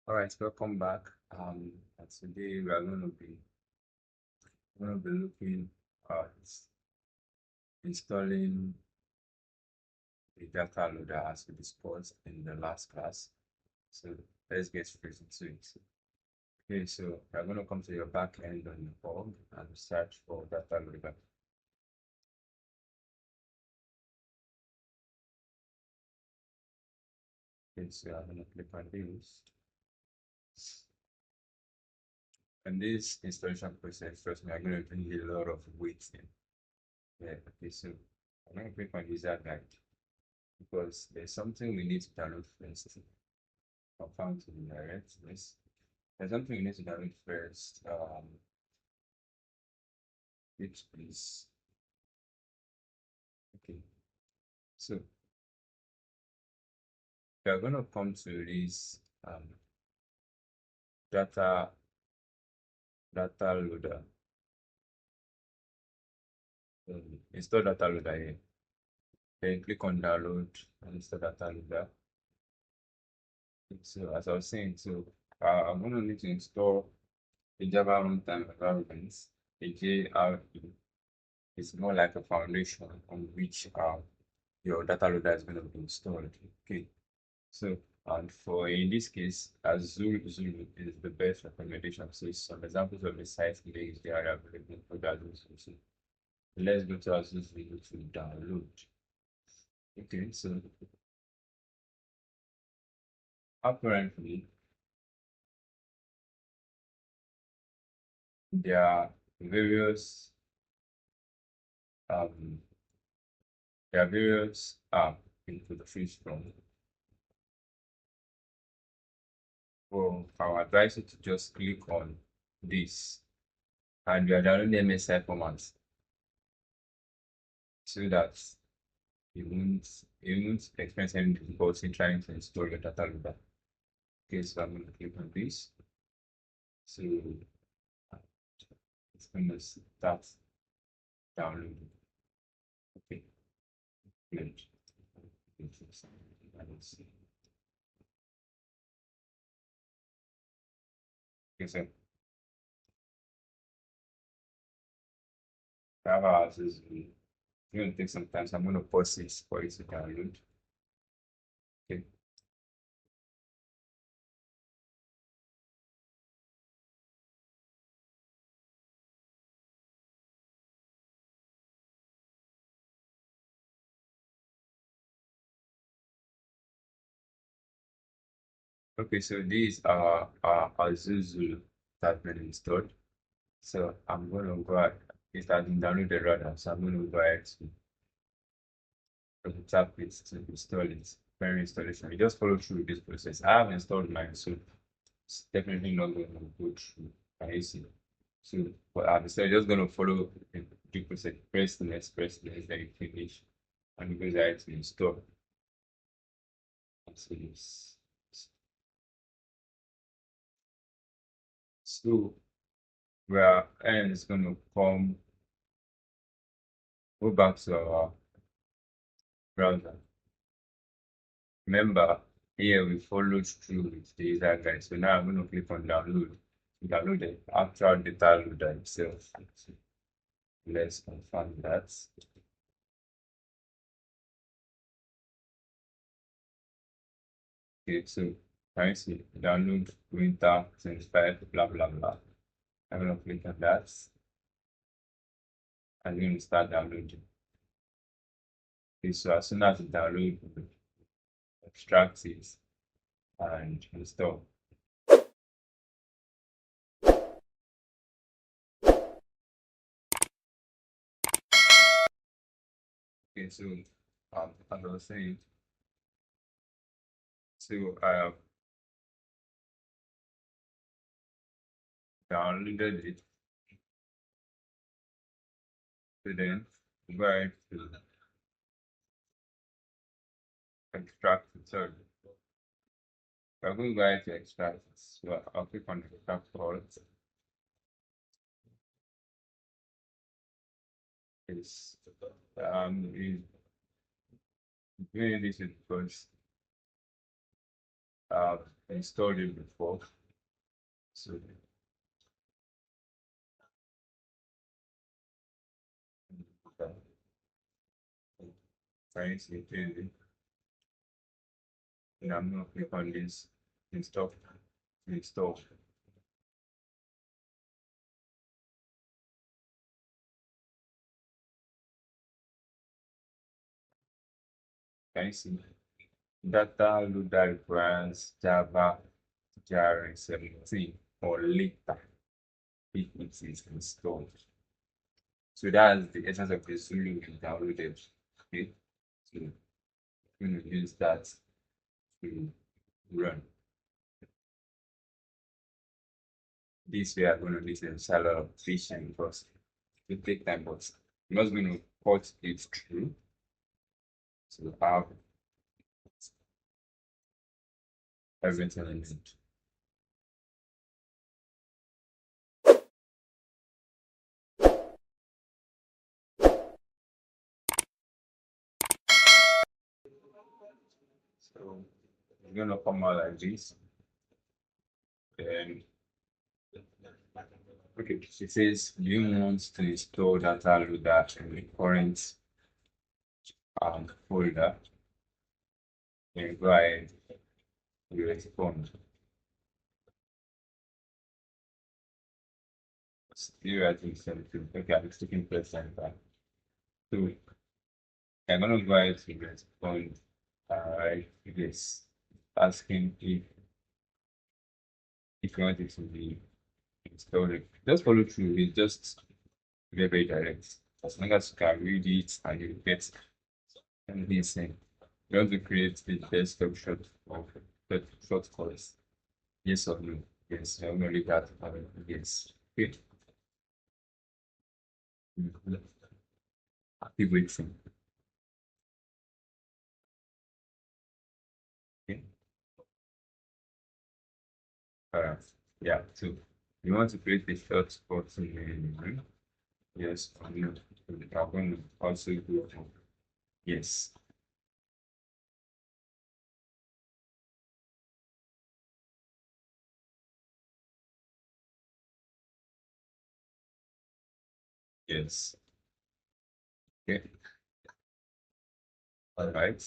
All right, welcome back. And today we are going to be looking at installing the data loader as we discussed in the last class. So let's get straight into it. Okay, so you're going to come to your back end on your home and search for data loader. Okay, so I'm going to click on this. And this installation process, trust me, I'm going to need a lot of waiting. Yeah, okay, so I'm going to click on user guide because there's something we need to download first. Confirm to the direct this. There's something we need to download first, which is okay. So we are going to come to this data loader. Install data loader here. Then click on download and install data loader. So as I was saying, I'm going to need to install the Java Runtime Environment, the JRE. It's more like a foundation on which your data loader is going to be installed. Okay, so and for in this case, Azure is the best recommendation. So some examples of the sites links they are available for that. So let's go to Azure to download. Okay, so apparently there are various um into the free from. Well, I would advise you to just click on this and you are downloading MSI formats so that you won't experience any difficulty trying to install your data loader. Okay, so I'm going to click on this. So it's going to start downloading. Okay, good. Okay, so Java is going to take some time, so I'm going to pause this for it to download. Okay. Okay, so these are Azuzu that has been installed. So I'm going to go ahead. It has been downloaded rather, so I'm going to go ahead to tap it to install it. Very installation. You just follow through this process. I have installed mine, so it's definitely not going to go through. Can you see? So what I've decided, just going to follow the due process. Press next, then you finish, and it goes ahead to install. So this. So where and it's going to go back to our browser. Remember, here we followed through with the user guide. So now I'm going to click on download. Download the actual data loader itself. Let's confirm that. Okay, so can you see download winter 25, blah blah blah. I'm going to click on that. And we're going to start downloading. Okay, so as soon as it downloads, extract it and install. Okay, so as I was saying, so I have downloaded it. So then go ahead to extract it. So we're going to go ahead to extract it. So I'll click on extract all. Is is doing this is because installed it before. So trying to increase it. And I'm going to click on this install to install. Can you see? Data loader requires Java JRE 17 or later if it is installed. So that's the essence of the Zulu we downloaded. Okay, so we're going to use that to run. This we are going to need to install a lot of patience because it will take time, but I'm not going to put it through. So I have everything in it. So it's going to come out like this. And okay, it says you want to install data loader in the current folder. And go ahead, you respond. Still, I think something. Okay, I'm sticking press enter. So I'm gonna go ahead to respond. Yes, asking if you want it to be installed. Just follow through. It's just very direct. As long as you can read it and you get anything saying. You want to create the desktop short course. Yes or no? Yes, I'm gonna leave that. Yes. Okay. Keep waiting. Okay. Yeah. So you want to create a short course in yes or no? I'm going to also go for yes. Yes. Okay. All right.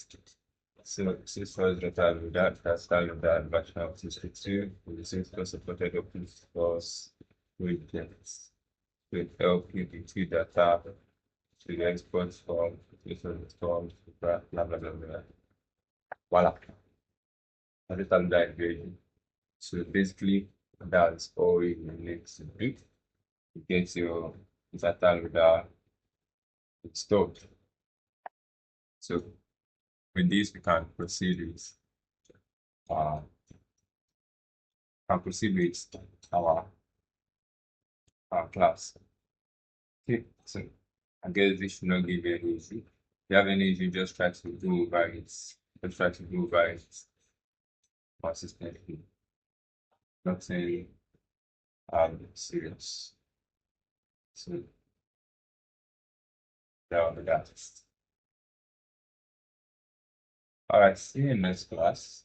So Salesforce data loader, that's that version of 62 with the Salesforce supported open source widgets to help you retrieve data to the export from different forms, blah blah blah blah blah. Voila. Data loader is ready. So basically that's all you need to do to get your data loader installed. So with this we can proceed with uh our class. Okay, so I guess this should not give you any issue. If you have any issue, just try to go over it. Just try to go over it consistently. Nothing serious. So that will be that. All right, see you in next class.